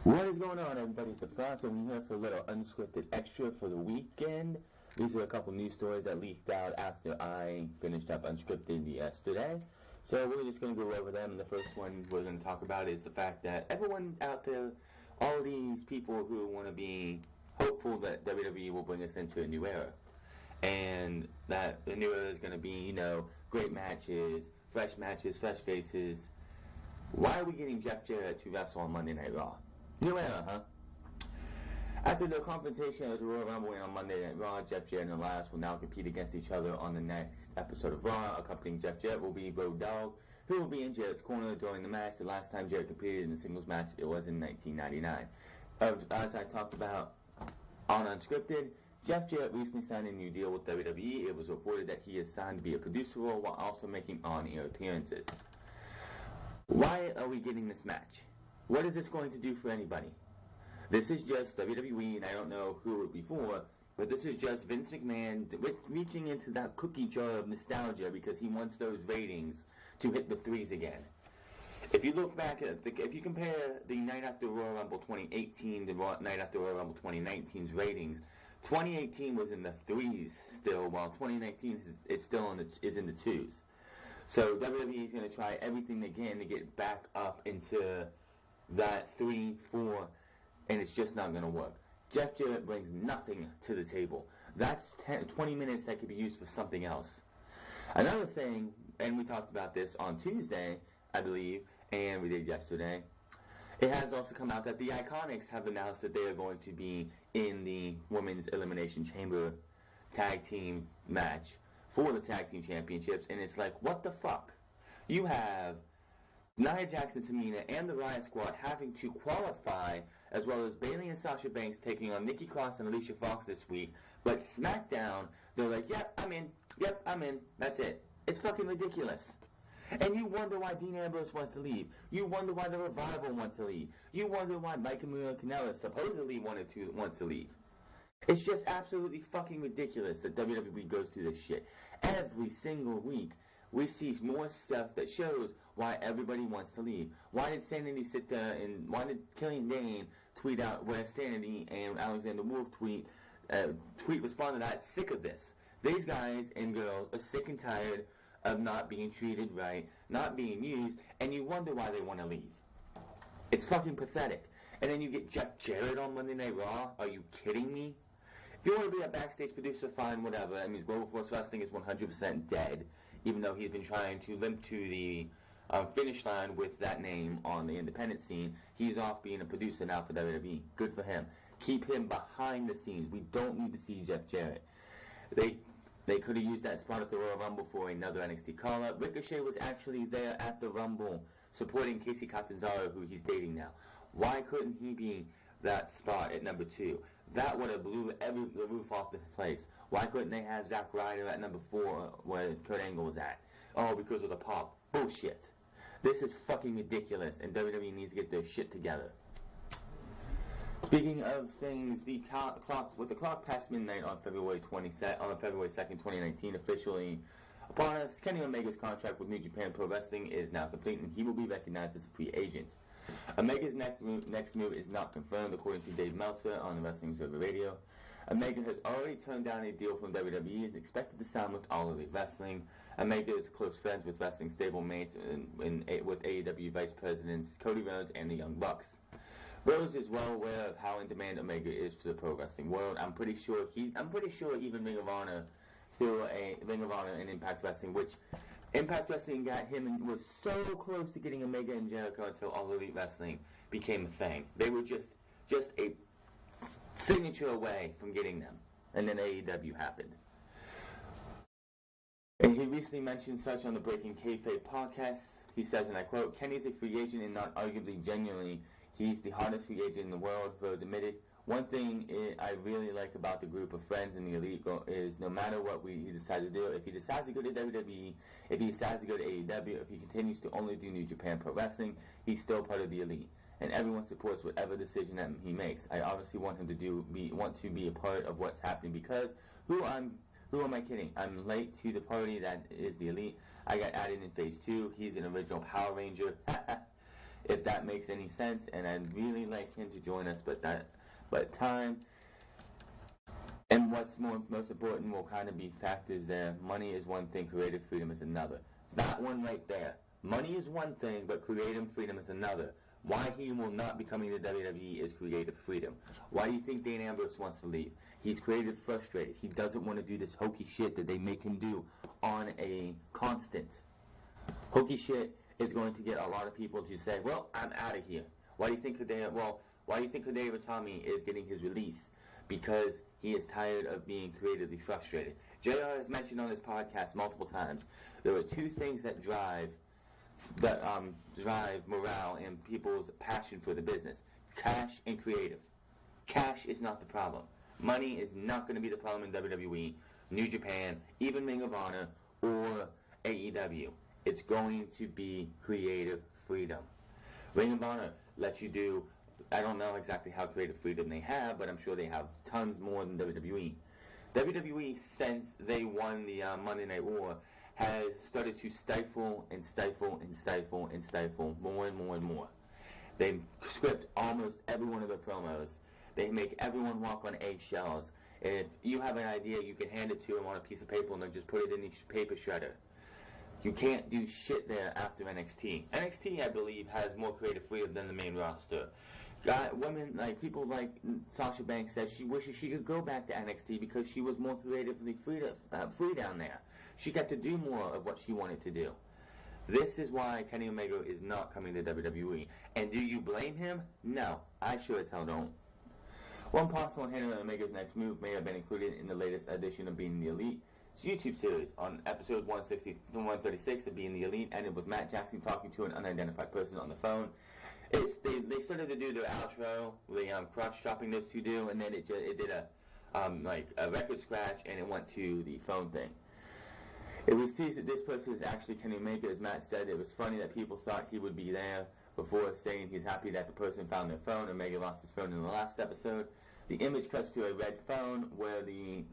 What is going on, everybody? It's the Franz, and we're here for a little unscripted extra for the weekend. These are a couple news stories that leaked out after I finished up unscripted yesterday. So we're just going to go over them. And the first one we're going to talk about is the fact that everyone out there, all these people who want to be hopeful that WWE will bring us into a new era. And that the new era is going to be, great matches, fresh faces. Why are we getting Jeff Jarrett to wrestle on Monday Night Raw? New era, huh? After the confrontation at the Royal Rumble on Monday Night Raw, Jeff Jarrett and Elias will now compete against each other on the next episode of Raw. Accompanying Jeff Jarrett will be Road Dogg, who will be in Jarrett's corner during the match. The last time Jarrett competed in a singles match, it was in 1999. As I talked about on Unscripted, Jeff Jarrett recently signed a new deal with WWE. It was reported that he is signed to be a producer role while also making on-air appearances. Why are we getting this match? What is this going to do for anybody? This is just WWE, and I don't know who it would be for, but this is just Vince McMahon reaching into that cookie jar of nostalgia because he wants those ratings to hit the threes again. If you look back at if you compare the Night After Royal Rumble 2018 to Night After Royal Rumble 2019's ratings, 2018 was in the threes still, while 2019 is still in the twos. So WWE is going to try everything they can to get back up into that 3, 4, and it's just not going to work. Jeff Jarrett brings nothing to the table. That's 20 minutes that could be used for something else. Another thing, and we talked about this on Tuesday, I believe, and we did yesterday, it has also come out that the Iconics have announced that they are going to be in the Women's Elimination Chamber tag team match for the tag team championships, and it's like, what the fuck? You have Nia Jax and Tamina and the Riot Squad having to qualify, as well as Bayley and Sasha Banks taking on Nikki Cross and Alicia Fox this week. But SmackDown, they're like, yep, I'm in. That's it. It's fucking ridiculous. And you wonder why Dean Ambrose wants to leave. You wonder why the Revival want to leave. You wonder why Mike and Maria Kanellis supposedly want to leave. It's just absolutely fucking ridiculous that WWE goes through this shit. Every single week, we see more stuff that shows why everybody wants to leave. Why did Sanity sit there and why did Killian Dane tweet out where Sanity and Alexander Wolf respond to that? Sick of this. These guys and girls are sick and tired of not being treated right, not being used, and you wonder why they want to leave. It's fucking pathetic. And then you get Jeff Jarrett on Monday Night Raw? Are you kidding me? If you want to be a backstage producer, fine, whatever. That means Global Force Wrestling is 100% dead, even though he's been trying to limp to the finish line with that name on the independent scene. He's off being a producer now for WWE. Good for him. Keep him behind the scenes. We don't need to see Jeff Jarrett. They could have used that spot at the Royal Rumble for another NXT call-up. Ricochet was actually there at the Rumble supporting Casey Catanzaro, who he's dating now. Why couldn't he be that spot at number 2? That would have blew the roof off this place. Why couldn't they have Zack Ryder at number 4 where Kurt Angle was at? Oh, because of the pop. Bullshit. This is fucking ridiculous, and WWE needs to get their shit together. Speaking of things, the clock past midnight on February 2nd, 2019, officially upon us, Kenny Omega's contract with New Japan Pro Wrestling is now complete, and he will be recognized as a free agent. Omega's next move is not confirmed, according to Dave Meltzer on the Wrestling Observer Radio. Omega has already turned down a deal from WWE and is expected to sign with All Elite Wrestling. Omega is close friends with wrestling stablemates with AEW Vice Presidents Cody Rhodes and the Young Bucks. Rhodes is well aware of how in demand Omega is for the pro wrestling world. I'm pretty sure even Ring of Honor and Impact Wrestling, which Impact Wrestling got him and was so close to getting Omega and Jericho until All Elite Wrestling became a thing. They were just a signature away from getting them, and then AEW happened. And he recently mentioned such on the Breaking Kayfabe podcast. He says, and I quote, "Kenny's a free agent and not arguably genuinely, he's the hottest free agent in the world," Rhodes admitted. "One thing I really like about the group of friends in the Elite is no matter what he decides to do, if he decides to go to WWE, if he decides to go to AEW, if he continues to only do New Japan Pro Wrestling, he's still part of the Elite. And everyone supports whatever decision that he makes. I obviously want him to want to be a part of what's happening because who am I kidding? I'm late to the party that is the Elite. I got added in phase 2. He's an original Power Ranger. if that makes any sense. And I'd really like him to join us, but time and what's most important will kind of be factors there. Money is one thing, creative freedom is another. That one right there. Money is one thing, but creative freedom is another. Why he will not be coming to WWE is creative freedom. Why do you think Dean Ambrose wants to leave? He's creative frustrated. He doesn't want to do this hokey shit that they make him do on a constant. Hokey shit is going to get a lot of people to say, well, I'm out of here. Why do you think Hideo Itami is getting his release? Because he is tired of being creatively frustrated. JR has mentioned on his podcast multiple times, there are two things that drive morale and people's passion for the business: cash and creative. Cash is not the problem. Money is not going to be the problem in WWE, New Japan, even Ring of Honor, or AEW. It's going to be creative freedom. Ring of Honor lets you do, I don't know exactly how creative freedom they have, but I'm sure they have tons more than WWE. WWE, since they won the Monday Night War, has started to stifle more and more and more. They script almost every one of their promos. They make everyone walk on eggshells. If you have an idea, you can hand it to them on a piece of paper and they'll just put it in the paper shredder. You can't do shit there after NXT. NXT, I believe, has more creative freedom than the main roster. People like Sasha Banks says she wishes she could go back to NXT because she was more creatively free down there. She got to do more of what she wanted to do. This is why Kenny Omega is not coming to WWE. And do you blame him? No, I sure as hell don't. One possible hint of Omega's next move may have been included in the latest edition of Being the Elite YouTube series. On episode 136 of Being the Elite, ended with Matt Jackson talking to an unidentified person on the phone. They started to do their outro, the cross-chopping those two do, and then it did a record scratch, and it went to the phone thing. It was teased that this person is actually Kenny Omega. As Matt said, it was funny that people thought he would be there before saying he's happy that the person found their phone. Omega lost his phone in the last episode. The image cuts to a red phone where the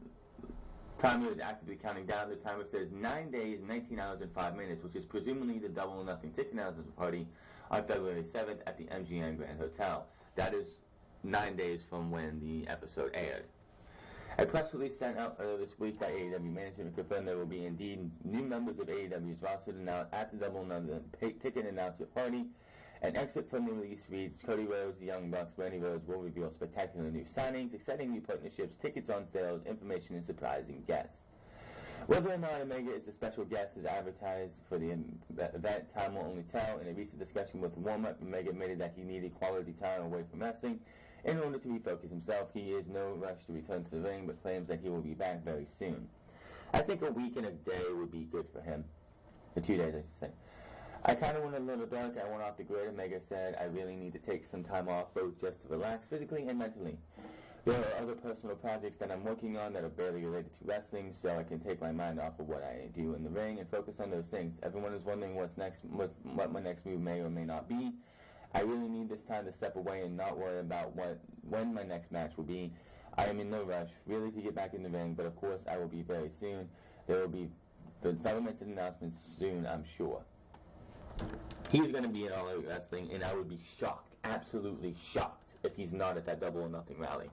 timer is actively counting down. The timer says 9 days, 19 hours, and 5 minutes, which is presumably the Double or Nothing ticket announcement party on February 7th at the MGM Grand Hotel. That is 9 days from when the episode aired. A press release sent out earlier this week by AEW management confirmed there will be indeed new members of AEW's roster announced at the Double or Nothing ticket announcement party. An excerpt from the release reads, Cody Rhodes, the Young Bucks, Randy Rhodes will reveal spectacular new signings, exciting new partnerships, tickets on sales, information, and surprising guests. Whether or not Omega is the special guest as advertised for the event, time will only tell. In a recent discussion with Warm-Up, Omega admitted that he needed quality time away from wrestling in order to refocus himself. He is no rush to return to the ring, but claims that he will be back very soon. I think a week and a day would be good for him. For 2 days, I should say. I kind of went a little dark. I went off the grid. Omega said, I really need to take some time off, both just to relax physically and mentally. There are other personal projects that I'm working on that are barely related to wrestling, so I can take my mind off of what I do in the ring and focus on those things. Everyone is wondering what my next move may or may not be. I really need this time to step away and not worry about when my next match will be. I am in no rush, really, to get back in the ring, but of course I will be very soon. There will be developments and announcements soon, I'm sure. He's going to be in All Elite Wrestling, and I would be shocked, absolutely shocked, if he's not at that Double or Nothing rally.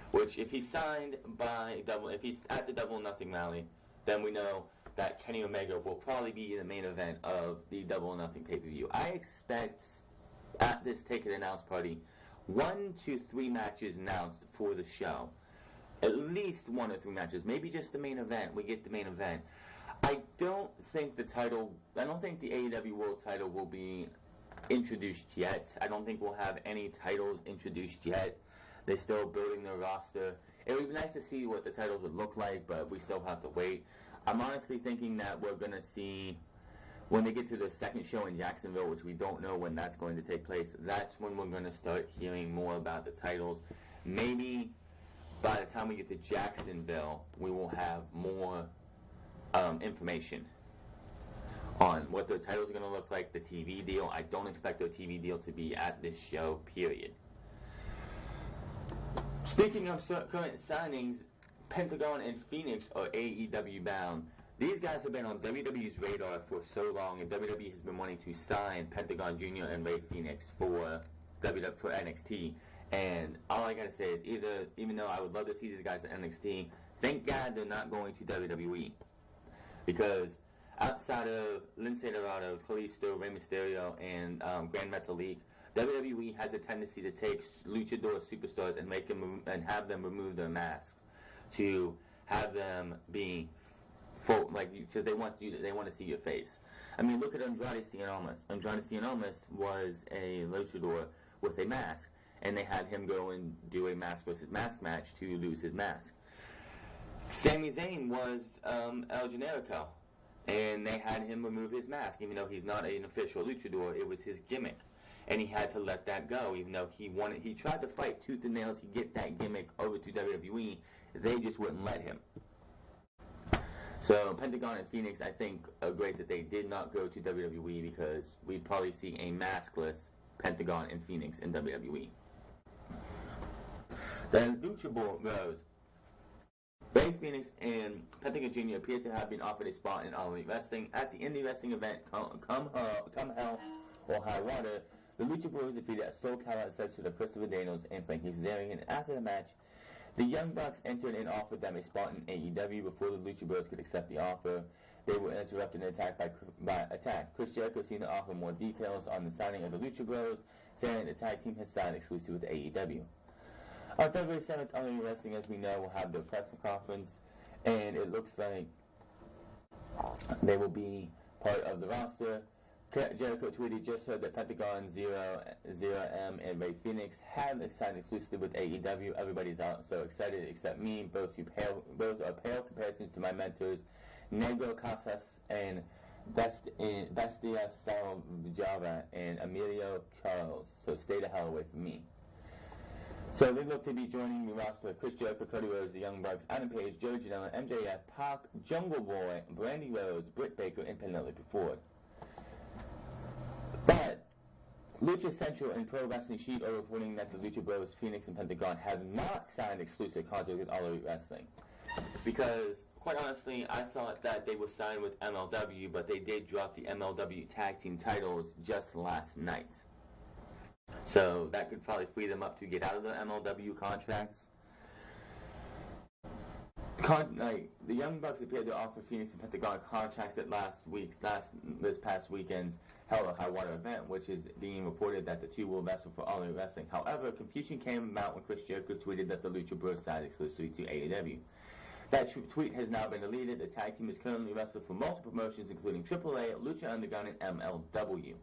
Which, if he's signed by if he's at the Double or Nothing rally, then we know that Kenny Omega will probably be in the main event of the Double or Nothing pay-per-view. I expect at this Take It Announced party 1 to 3 matches announced for the show. At least 1 or 3 matches, maybe just the main event. We get the main event. I don't think the AEW World title will be introduced yet. I don't think we'll have any titles introduced yet. They're still building their roster. It would be nice to see what the titles would look like, but we still have to wait. I'm honestly thinking that we're going to see, when they get to their second show in Jacksonville, which we don't know when that's going to take place, that's when we're going to start hearing more about the titles. Maybe by the time we get to Jacksonville, we will have more information on what the titles are going to look like, the TV deal. I don't expect the TV deal to be at this show, period. Speaking of current signings, Pentagon and Phoenix are AEW bound. these guys have been on WWE's radar for so long, and WWE has been wanting to sign Pentagon Jr. and Rey Fenix for NXT. And all I gotta say is, even though I would love to see these guys at NXT, thank God they're not going to WWE, because outside of Lince Dorado, Kalisto, Rey Mysterio, and Grand Metalik, WWE has a tendency to take luchador superstars and have them remove their masks to have them be full, because they want to see your face. I mean, look at Andrade Cien Almas. Andrade Cien Almas was a luchador with a mask, and they had him go and do a mask versus mask match to lose his mask. Sami Zayn was El Generico, and they had him remove his mask, even though he's not an official luchador. It was his gimmick, and he had to let that go, even though he tried to fight tooth and nail to get that gimmick over to WWE. They just wouldn't let him. So Pentagon and Phoenix, I think, are great that they did not go to WWE, because we'd probably see a maskless Pentagon and Phoenix in WWE. Then Lucha Bros. Rey Fenix and Pentagon Jr. appear to have been offered a spot in All Elite Wrestling. At the indie wrestling event, Come Hell or High Water, the Lucha Bros defeated SoCal Associates of Christopher Daniels and Frankie Kazarian, and after the match, the Young Bucks entered and offered them a spot in AEW. Before the Lucha Bros could accept the offer, they were interrupted and attacked by attack. Chris Jericho seemed to offer more details on the signing of the Lucha Bros, saying the tag team has signed exclusive with AEW. On February 7th, All Elite Wrestling, as we know, will have their press conference, and it looks like they will be part of the roster. Jericho tweeted, "Just heard that Pentagon, Zero M, and Rey Fenix have signed exclusive with AEW. Everybody's out so excited except me. Both are pale comparisons to my mentors, Negro Casas and Bestia Salvajava and Emilio Charles. So stay the hell away from me." So they look to be joining the roster of Chris Jericho, Cody Rhodes, the Young Bucks, Adam Page, Joey Janela, MJF, Pac, Jungle Boy, Brandy Rhodes, Britt Baker, and Penelope Ford. But Lucha Central and Pro Wrestling Sheet are reporting that the Lucha Bros, Phoenix, and Pentagon have not signed exclusive contracts with All Elite Wrestling. Because, quite honestly, I thought that they would sign with MLW, but they did drop the MLW tag team titles just last night. So that could probably free them up to get out of the MLW contracts. The Young Bucks appeared to offer Phoenix and Pentagon contracts at this past weekend's Hell or High Water event, which is being reported that the two will wrestle for All Elite Wrestling. However, confusion came about when Chris Jericho tweeted that the Lucha Bros signed exclusively to AEW. That tweet has now been deleted. The tag team is currently wrestling for multiple promotions, including AAA, Lucha Underground, and MLW.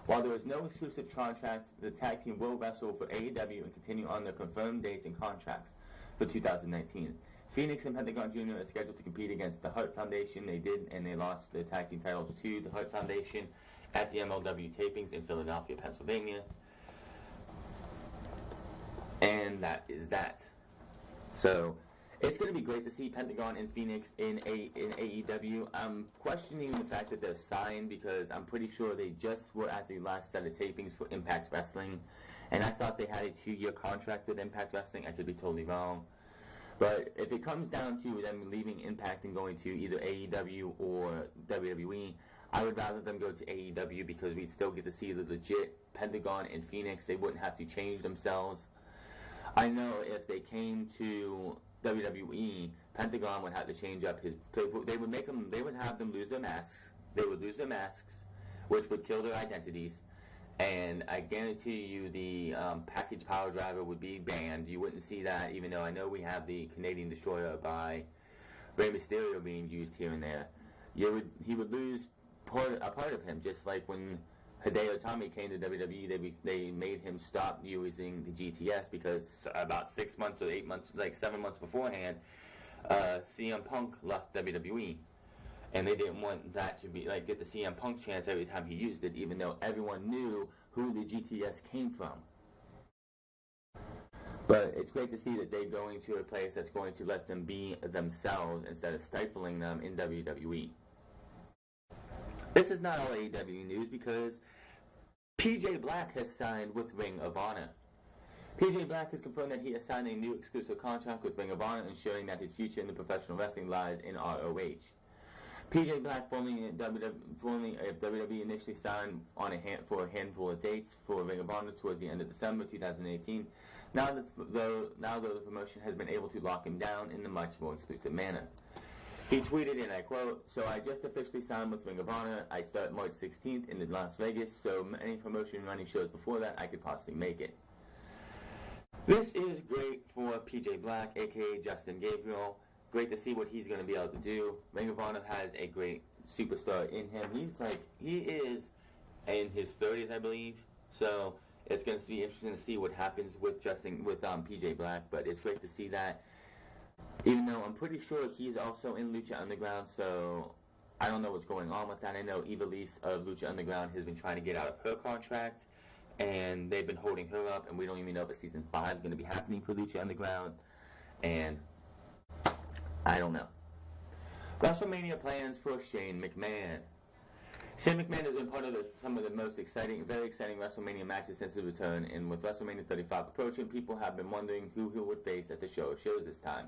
While there is no exclusive contract, the tag team will wrestle for AEW and continue on their confirmed dates and contracts for 2019. Phoenix and Pentagon Jr. are scheduled to compete against the Hart Foundation. They did, and they lost their tag team titles to the Hart Foundation at the MLW tapings in Philadelphia, Pennsylvania. And that is that. So it's going to be great to see Pentagon and Phoenix in AEW. I'm questioning the fact that they're signed, because I'm pretty sure they just were at the last set of tapings for Impact Wrestling, and I thought they had a 2-year contract with Impact Wrestling. I could be totally wrong. But if it comes down to them leaving Impact and going to either AEW or WWE, I would rather them go to AEW, because we'd still get to see the legit Pentagon and Phoenix. They wouldn't have to change themselves. I know if they came to WWE, Pentagon would have to change up his. They would have them lose their masks. They would lose their masks, which would kill their identities. And I guarantee you, the package power driver would be banned. You wouldn't see that, even though I know we have the Canadian Destroyer by Rey Mysterio being used here and there. He would lose a part of him, just like when Hideo Itami came to WWE, they made him stop using the GTS, because about 6 months or 8 months, 7 months beforehand, CM Punk left WWE. And they didn't want that to be, get the CM Punk chance every time he used it, even though everyone knew who the GTS came from. But it's great to see that they're going to a place that's going to let them be themselves instead of stifling them in WWE. This is not all AEW news, because PJ Black has signed with Ring of Honor. PJ Black has confirmed that he has signed a new exclusive contract with Ring of Honor, ensuring that his future in the professional wrestling lies in ROH. PJ Black, formerly of WWE, initially signed for a handful of dates for Ring of Honor towards the end of December 2018. Now though the promotion has been able to lock him down in a much more exclusive manner. He tweeted, and I quote, "So I just officially signed with Ring of Honor. I start March 16th in Las Vegas, so any promotion running shows before that, I could possibly make it." This is great for PJ Black, aka Justin Gabriel. Great to see what he's going to be able to do. Ring of Honor has a great superstar in him. He is in his 30s, I believe. So it's going to be interesting to see what happens with PJ Black. But it's great to see that. Even though I'm pretty sure he's also in Lucha Underground, so I don't know what's going on with that. I know Ivelisse of Lucha Underground has been trying to get out of her contract, and they've been holding her up, and we don't even know if Season 5 is going to be happening for Lucha Underground, and I don't know. WrestleMania plans for Shane McMahon. Shane McMahon has been part of some of the most very exciting WrestleMania matches since his return, and with WrestleMania 35 approaching, people have been wondering who he would face at the show of shows this time.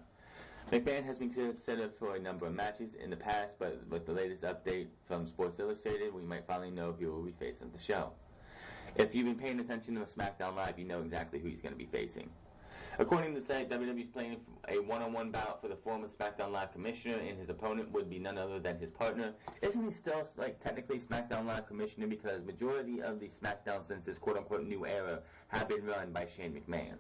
McMahon has been considered for a number of matches in the past, but with the latest update from Sports Illustrated, we might finally know who will be facing the show. If you've been paying attention to SmackDown Live, you know exactly who he's going to be facing. According to the site, WWE is planning a one-on-one bout for the former SmackDown Live commissioner, and his opponent would be none other than his partner. Isn't he still technically SmackDown Live commissioner, because majority of the SmackDown since this quote-unquote new era have been run by Shane McMahon?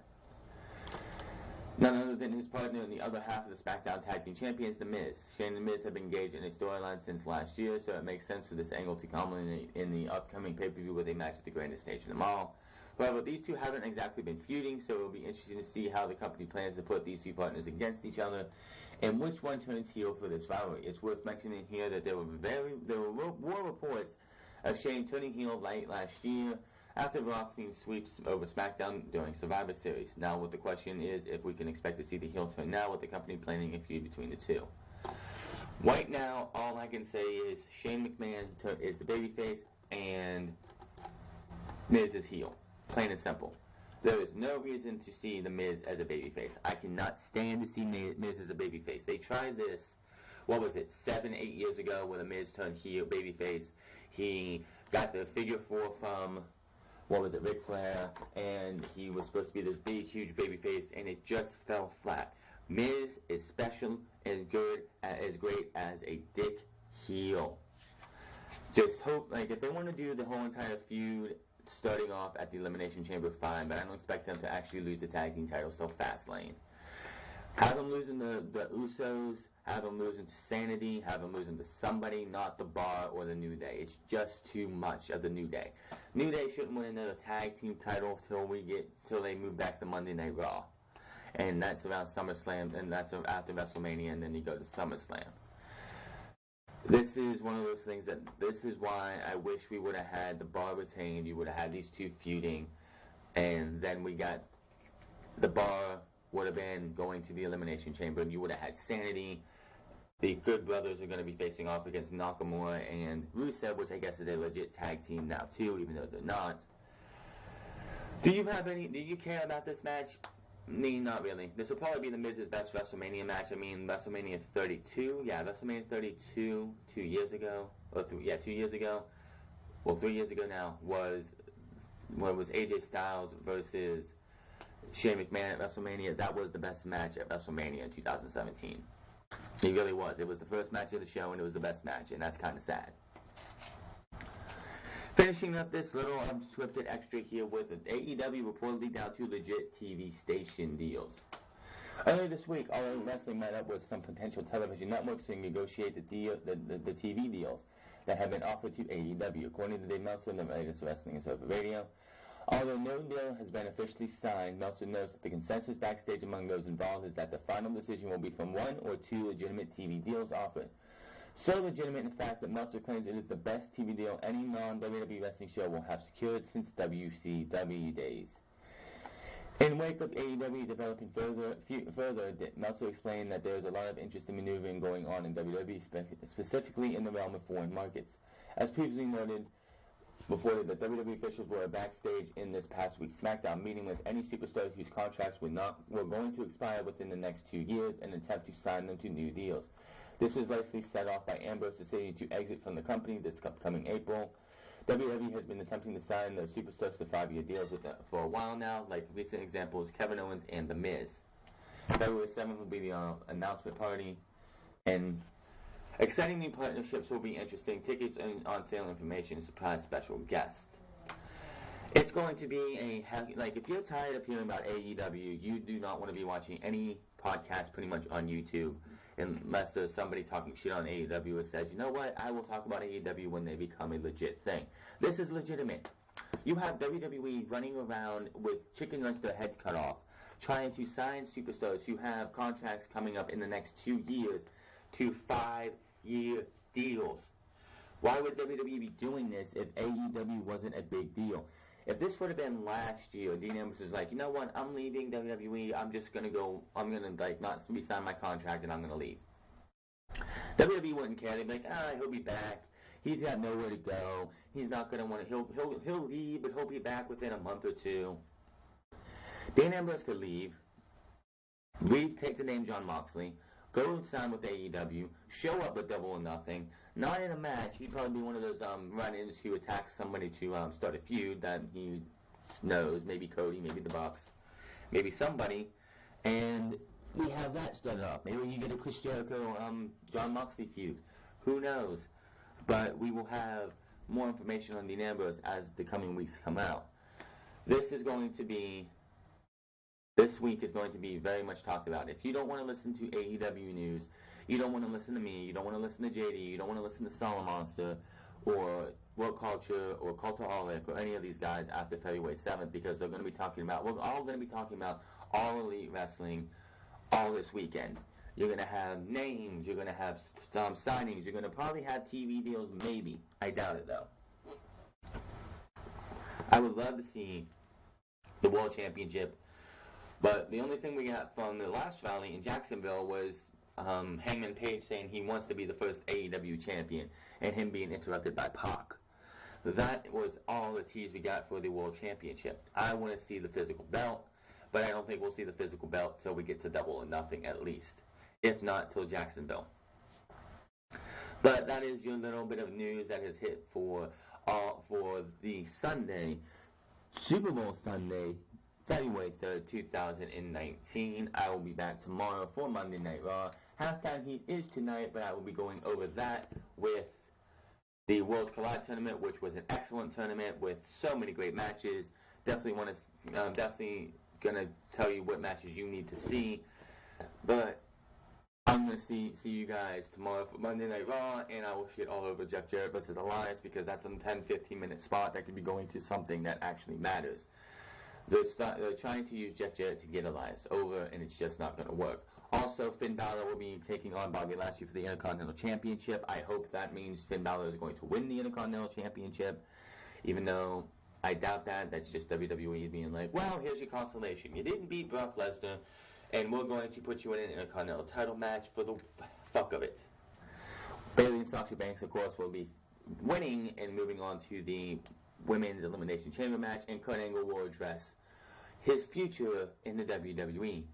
None other than his partner in the other half of the SmackDown Tag Team Champions, The Miz. Shane and The Miz have been engaged in a storyline since last year, so it makes sense for this angle to culminate in the upcoming pay-per-view with a match at the grandest stage in them all. However, these two haven't exactly been feuding, so it will be interesting to see how the company plans to put these two partners against each other, and which one turns heel for this rivalry. It's worth mentioning here that there were more reports of Shane turning heel late last year after Raw theme sweeps over SmackDown during Survivor Series. Now, what the question is if we can expect to see the heel turn now, with the company planning a feud between the two. Right now, all I can say is Shane McMahon is the babyface and Miz is heel. Plain and simple. There is no reason to see The Miz as a babyface. I cannot stand to see Miz as a babyface. They tried this, 7-8 years ago, when The Miz turned heel, babyface. He got the figure 4 from Ric Flair, and he was supposed to be this big, huge babyface, and it just fell flat. Miz is special, as great as a dick heel. Just hope, if they want to do the whole entire feud starting off at the Elimination Chamber, fine, but I don't expect them to actually lose the tag team titles till Fastlane. Have them losing the Usos, have them losing to Sanity, have them losing to somebody, not the Bar or the New Day. It's just too much of the New Day. New Day shouldn't win another tag team title till they move back to Monday Night Raw. And that's around SummerSlam, and that's after WrestleMania, and then you go to SummerSlam. This is one of those things this is why I wish we would have had the Bar retained. You would have had these two feuding, and then we got the Bar would have been going to the Elimination Chamber, and you would have had Sanity. The Good Brothers are going to be facing off against Nakamura and Rusev, which I guess is a legit tag team now too, even though they're not. Do you care about this match? Me, not really. This will probably be The Miz's best WrestleMania match. I mean, WrestleMania 32. Yeah, WrestleMania 32 2 years ago. 2 years ago. Well, 3 years ago now was AJ Styles versus Shane McMahon at WrestleMania. That was the best match at WrestleMania in 2017. It really was. It was the first match of the show, and it was the best match, and that's kind of sad. Finishing up this little unscripted extra here with AEW reportedly down to legit TV station deals. Earlier this week, All Elite Wrestling met up with some potential television networks to negotiate the TV deals that have been offered to AEW. According to Dave Meltzer of the latest Wrestling is Over Radio, although no deal has been officially signed, Meltzer notes that the consensus backstage among those involved is that the final decision will be from 1 or 2 legitimate TV deals offered. So legitimate, in fact, that Meltzer claims it is the best TV deal any non-WWE wrestling show will have secured since WCW days. In wake of AEW developing further, Meltzer explained that there is a lot of interest in maneuvering going on in WWE, specifically in the realm of foreign markets. As previously reported that WWE officials were backstage in this past week's SmackDown meeting with any superstars whose contracts were going to expire within the next 2 years and attempt to sign them to new deals. This was likely set off by Ambrose's decision to exit from the company this upcoming April. WWE has been attempting to sign their superstars to 5-year deals with them for a while now, like recent examples Kevin Owens and The Miz. February 7th will be the announcement party, and exciting new partnerships will be interesting. Tickets and on-sale information, surprise special guest. It's going to be if you're tired of hearing about AEW, you do not want to be watching any podcast pretty much on YouTube unless there's somebody talking shit on AEW that says, you know what, I will talk about AEW when they become a legit thing. This is legitimate. You have WWE running around with chicken like their heads cut off, trying to sign superstars who have contracts coming up in the next 2 years to 5-year deals. Why would WWE be doing this if AEW wasn't a big deal? If this would have been last year, Dean Ambrose is like, you know what, I'm leaving WWE, I'm going to not re-sign my contract and I'm going to leave. WWE wouldn't care. They'd be like, he'll be back. He's got nowhere to go. He's not going to want to, he'll leave, but he'll be back within a month or two. Dean Ambrose could leave, take the name Jon Moxley, go sign with AEW, show up with Double or Nothing, not in a match. He'd probably be one of those run-ins who attacks somebody to start a feud that he knows, maybe Cody, maybe the Bucks, maybe somebody, and we have that started up. Maybe you get a Chris Jericho, Jon Moxley feud. Who knows? But we will have more information on Dean Ambrose as the coming weeks come out. This week is going to be very much talked about. If you don't want to listen to AEW news, you don't want to listen to me, you don't want to listen to JD, you don't want to listen to Solid Monster or World Culture or Cultaholic or any of these guys after February 7th, because we're all going to be talking about All Elite Wrestling all this weekend. You're going to have names, you're going to have signings, you're going to probably have TV deals, maybe. I doubt it, though. I would love to see the World Championship, but the only thing we got from the last rally in Jacksonville was Hangman Page saying he wants to be the first AEW champion, and him being interrupted by Pac. That was all the tease we got for the World Championship. I want to see the physical belt, but I don't think we'll see the physical belt till we get to Double or Nothing at least, if not till Jacksonville. But that is your little bit of news that has hit for the Sunday, Super Bowl Sunday, February 3rd, 2019. I will be back tomorrow for Monday Night Raw. Halftime Heat is tonight, but I will be going over that with the Worlds Collide tournament, which was an excellent tournament with so many great matches. Definitely gonna tell you what matches you need to see. But I'm gonna see you guys tomorrow for Monday Night Raw, and I will shit all over Jeff Jarrett versus Elias, because that's a 10-15 minute spot that could be going to something that actually matters. They're trying to use Jeff Jarrett to get Elias over, and it's just not going to work. Also, Finn Balor will be taking on Bobby Lashley for the Intercontinental Championship. I hope that means Finn Balor is going to win the Intercontinental Championship, even though I doubt that. That's just WWE being like, well, here's your consolation. You didn't beat Brock Lesnar, and we're going to put you in an Intercontinental title match for the fuck of it. Bayley and Sasha Banks, of course, will be winning and moving on to the Women's Elimination Chamber match, and Kurt Angle will address his future in the WWE.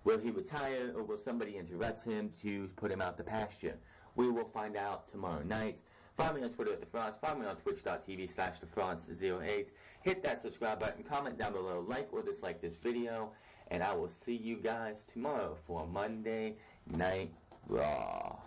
Will he retire, or will somebody interrupt him to put him out the pasture? We will find out tomorrow night. Find me on Twitter at TheFrance. Find me on twitch.tv/TheFrance08. Hit that subscribe button. Comment down below. Like or dislike this video. And I will see you guys tomorrow for Monday Night Raw.